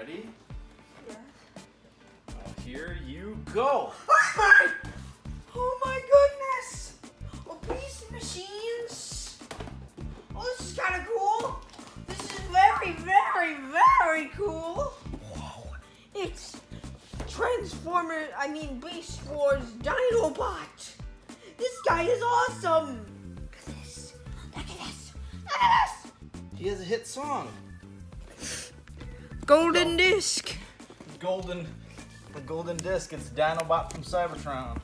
Ready? Yeah. Well, here you go. Oh my goodness! Oh, Beast Machines! Oh, this is kind of cool. This is very, very, very cool. Whoa. It's Beast Wars Dinobot. This guy is awesome. Look at this. Look at this. Look at this. He has a hit song. Golden Disc. The golden disc. It's Dinobot from Cybertron.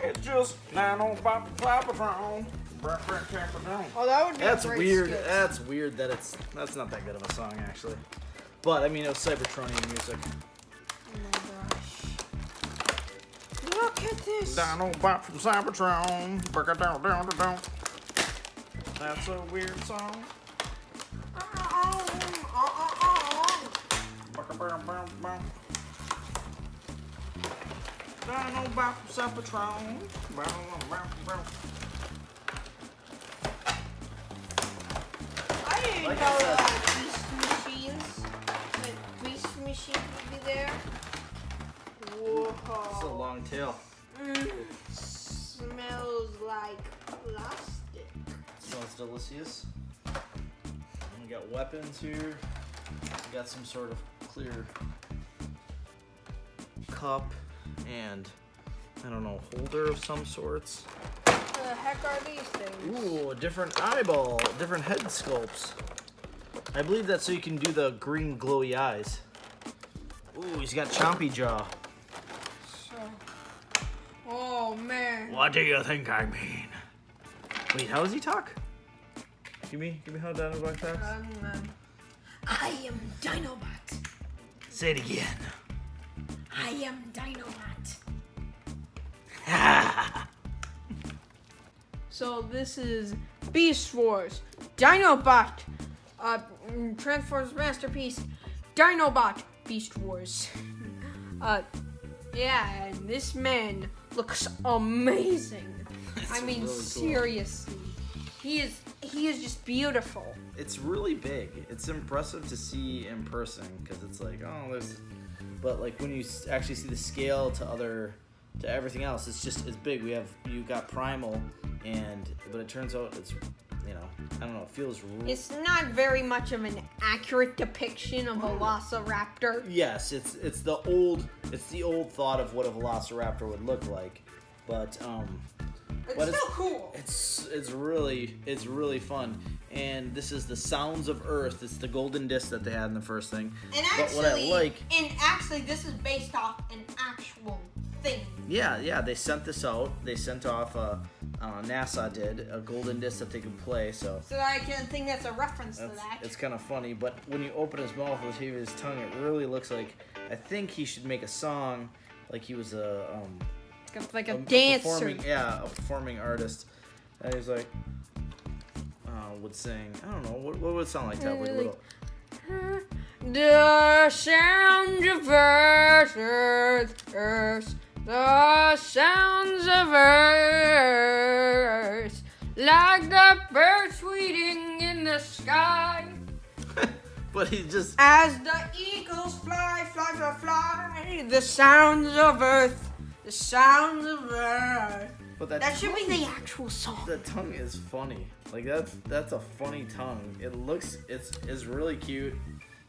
It's just Dinobot from Cybertron. Oh, that would be That's a great weird. skit. That's weird that that's not that good of a song actually. But I mean, it was Cybertronian music. Oh my gosh. Look at this. Dinobot from Cybertron. That's a weird song. Dinobot from Cybertron. I didn't Like I know said. Beast machines would be there. Whoa. It's a long tail. Smells like plastic. Smells delicious. We got weapons here. We got some sort of clear cup and I don't know, holder of some sorts. What the heck are these things? Ooh, a different eyeball, different head sculpts. I believe that's so you can do the green glowy eyes. Ooh, he's got chompy jaw. Oh man. What do you think I mean? Wait, how does he talk? Give me how Dinobot talks. I am Dinobot. Say it again. I am Dinobot. So this is Beast Wars, Dinobot, Transformers Masterpiece, Dinobot, Beast Wars. Yeah, and this man looks amazing. I mean, really cool. seriously, he is just beautiful. It's really big. It's impressive to see in person because it's like, oh, but like when you actually see the scale to everything else, it's big. You got Primal, but it turns out it's, I don't know, it feels. It's not very much of an accurate depiction of a Velociraptor. Yes, it's the old thought of what a Velociraptor would look like, but It's still cool. It's really fun, and this is the Sounds of Earth. It's the golden disc that they had in the first thing. And actually, this is based off an actual thing. Yeah, they sent this out. They sent off NASA did a golden disc that they could play. So I can think that's a reference to that. It's kind of funny, but when you open his mouth with his tongue, it really looks like I think he should make a song like he was a dancer. A performing artist. And he's like, would sing. I don't know what would it sound like that. The sounds of earth, the sounds of earth, like the birds tweeting in the sky. But he just as the eagles fly, the sounds of earth. The sounds of earth. But that should be the actual song. The tongue is funny. Like that's a funny tongue. It's really cute.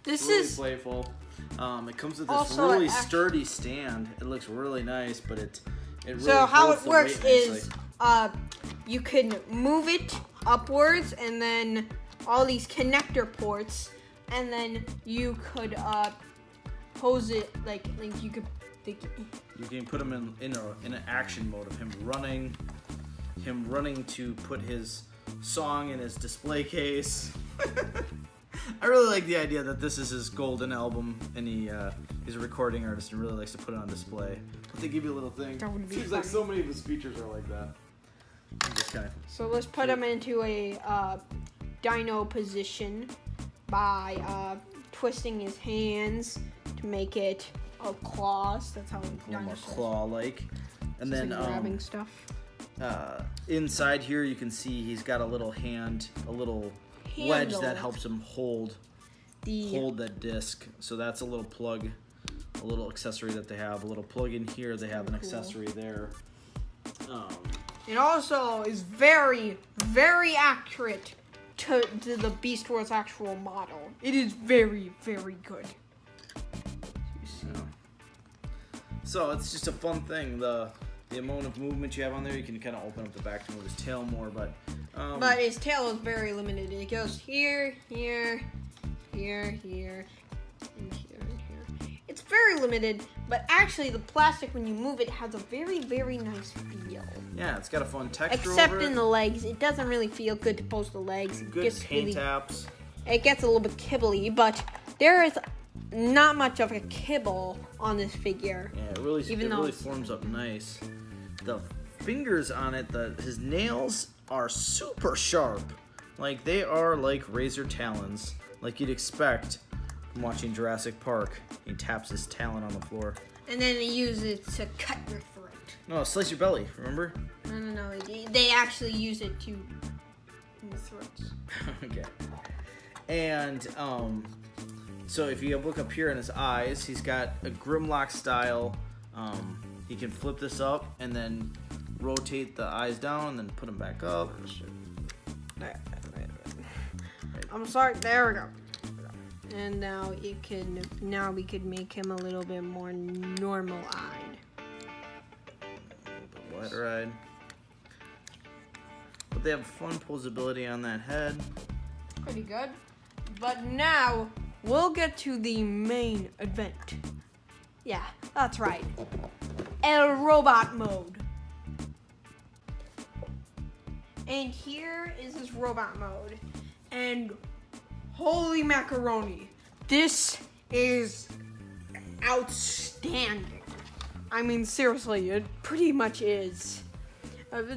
This really is playful. It comes with this also really sturdy stand. It looks really nice, but it really so how holds it the works weight is nicely. you can move it upwards and then all these connector ports, and then you could pose it like you could. You can put him in an action mode of him running to put his song in his display case. I really like the idea that this is his golden album, and he's a recording artist and really likes to put it on display. But they give you a little thing. That would be Seems funny. like so many of his features are like that. Just kind of. So let's put him into a dino position by twisting his hands to make it claws. That's how More claw-like. And then grabbing stuff. inside here you can see he's got a little wedge that helps him hold hold that disc. So that's a little plug, a little accessory that they have. A little plug in here. They have an accessory there. It also is very, very accurate to the Beast Wars actual model. It is very, very good. So it's just a fun thing. The amount of movement you have on there, you can kind of open up the back to move his tail more, but his tail is very limited. It goes here, here, here, here, and here, and here. It's very limited, but actually the plastic, when you move it, has a very, very nice feel. Yeah, it's got a fun texture Except over it. in the legs. It doesn't really feel good to post the legs. Good paint taps. It gets a little bit kibbly, but there is not much of a kibble on this figure. Yeah, it really forms up nice. The fingers on it, his nails are super sharp. Like, they are like razor talons, like you'd expect from watching Jurassic Park. He taps his talon on the floor. And then he uses it to cut your throat. No, slice your belly, remember? No. They actually use it to in the throats. Okay. And, so if you look up here in his eyes, he's got a Grimlock style. He can flip this up and then rotate the eyes down and then put them back up. I'm sorry. There we go. And now we could make him a little bit more normal-eyed. Wide-eyed. But they have fun posability on that head. Pretty good. But now we'll get to the main event. Yeah, that's right. El Robot mode. And here is his robot mode. And holy macaroni, this is outstanding. I mean, seriously, it pretty much is.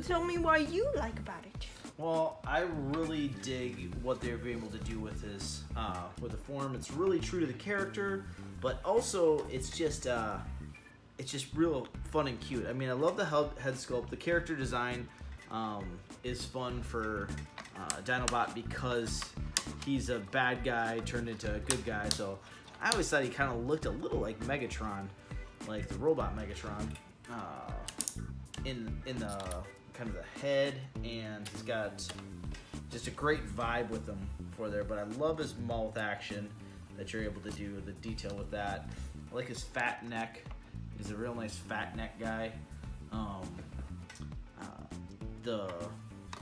Tell me why you like about it. Well, I really dig what they're able to do with his with the form. It's really true to the character, but also it's just real fun and cute. I mean, I love the head sculpt. The character design is fun for Dinobot because he's a bad guy turned into a good guy. So I always thought he kind of looked a little like Megatron, like the robot Megatron, in the kind of the head, and he's got just a great vibe with him for there. But I love his mouth action that you're able to do, the detail with that. I like his fat neck. He's a real nice fat neck guy.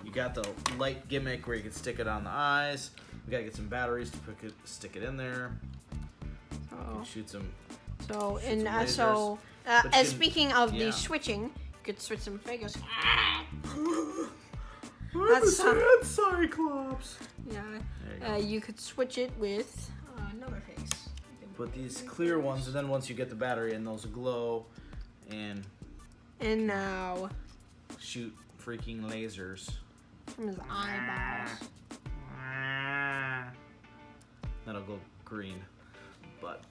You got the light gimmick where you can stick it on the eyes. We gotta get some batteries to stick it in there. You can shoot some. So lasers. Speaking of the switching, you could switch some figures. That's Cyclops. Yeah, you could switch it with another face. Put these clear ones, and then once you get the battery in, those glow, and now shoot freaking lasers from his eyeballs. That'll go green. But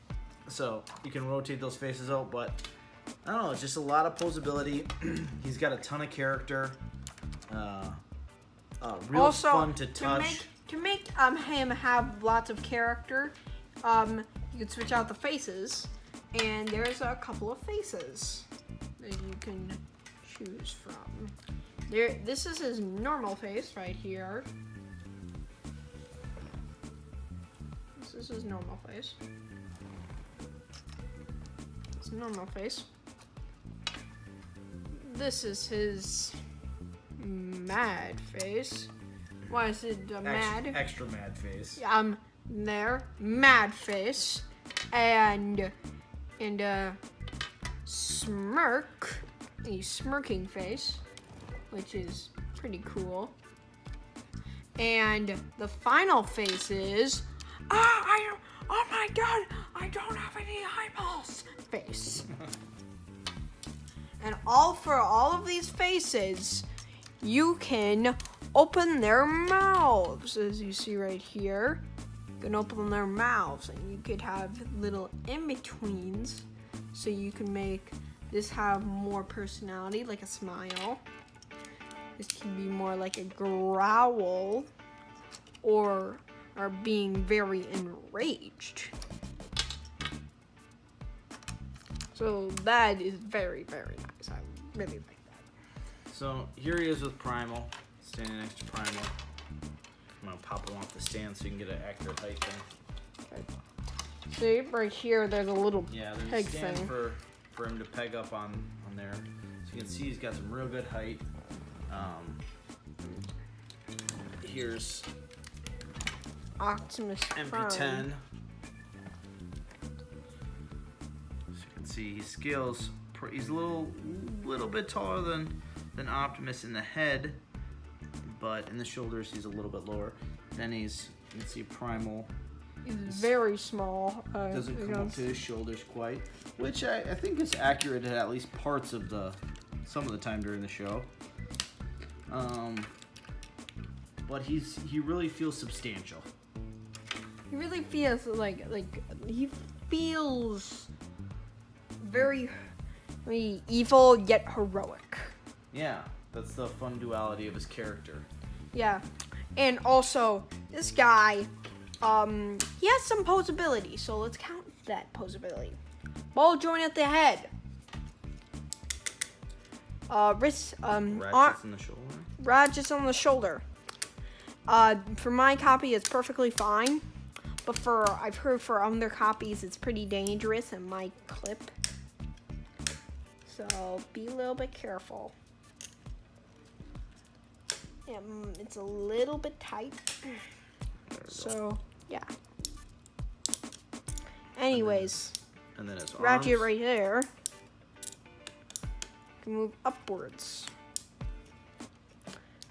so you can rotate those faces out, but I don't know, it's just a lot of posability. He's got a ton of character. Real Also, fun to touch. To make him have lots of character, you could switch out the faces, and there's a couple of faces that you can choose from. This is his normal face right here. This is his normal face. It's a normal face. This is his mad face. Why is it mad? Extra mad face. There, mad face, and smirk, a smirking face, which is pretty cool. And the final face is, oh my god, I don't have any eyeballs face. And for all of these faces, you can open their mouths, as you see right here. You can open their mouths, and you could have little in-betweens, so you can make this have more personality, like a smile. This can be more like a growl, or are being very enraged. So that is very, very nice. I really like that. So here he is with Primal, standing next to Primal. I'm gonna pop him off the stand so you can get an accurate height thing. Okay. See, right here, there's a little Yeah, there's peg a stand thing. for him to peg up on there. So you can see he's got some real good height. Here's Optimus Prime. MP10. As you can see, he scales. He's a little bit taller than Optimus in the head, but in the shoulders he's a little bit lower. Then you can see Primal. He's very small. Doesn't come up to his shoulders quite, which I think is accurate at least parts of some of the time during the show. But he really feels substantial. He really feels like he feels very evil yet heroic. Yeah, that's the fun duality of his character. Yeah, and also this guy, he has some posability. So let's count that posability. Ball joint at the head. Wrist, Ratchets in the shoulder. Ratchets on the shoulder. For my copy, it's perfectly fine, but I've heard for other copies, it's pretty dangerous and might clip. So be a little bit careful. It's a little bit tight. So yeah. Anyways, And then his ratchet arms. right there. Can move upwards.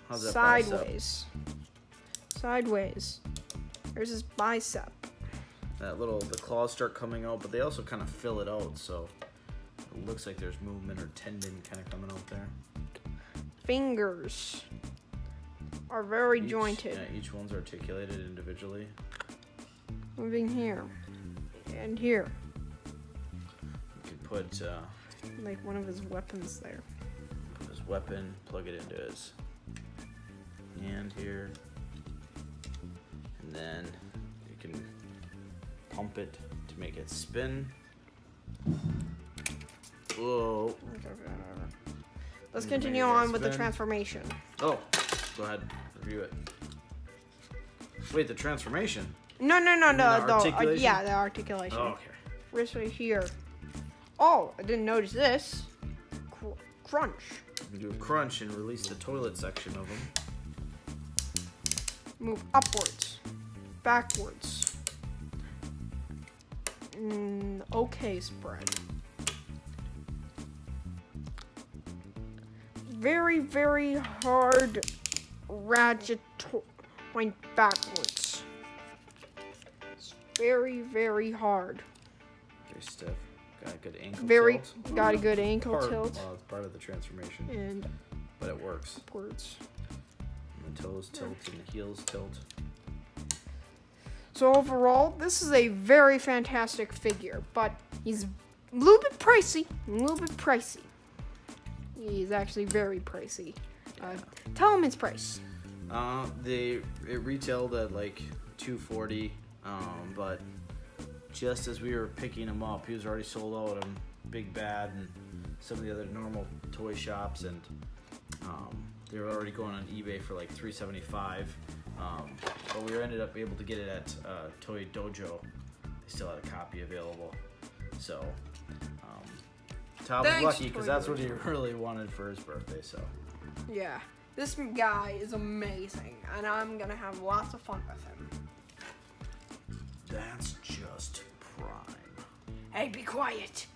How's that bicep? Sideways. There's his bicep. The claws start coming out, but they also kind of fill it out, so it looks like there's movement or tendon kind of coming out there. Fingers are very jointed. Yeah, each one's articulated individually. Moving here and here, You can put like one of his weapons there. his weapon, plug it into his hand here, and then you can pump it to make it spin. Whoa. Let's Make continue it on with the spin. transformation. Oh, go ahead, review it. Wait, the transformation? No, the articulation? yeah, the articulation. Oh, okay. Wrist right here. Oh, I didn't notice this. Crunch. You can do a crunch and release the toilet section of him. Move upwards, backwards. Okay, spread. Very, very hard ratchet point backwards. It's very, very hard. Very stiff. Got a good ankle tilt. Got a good ankle Part- tilt. Well, it's part of the transformation, And but it works. upwards. And the toes tilt and the heels tilt. So overall, this is a very fantastic figure, but he's a little bit pricey. He's actually very pricey. Tell him his price. It retailed at like $240, but just as we were picking him up, he was already sold out in Big Bad and some of the other normal toy shops, and they were already going on eBay for like $375. But we ended up able to get it at Toy Dojo. They still had a copy available, so Tom was Thanks, lucky because Toy that's what Dojo. he really wanted for his birthday. So Yeah, this guy is amazing, and I'm gonna have lots of fun with him. that's just prime. Hey, be quiet.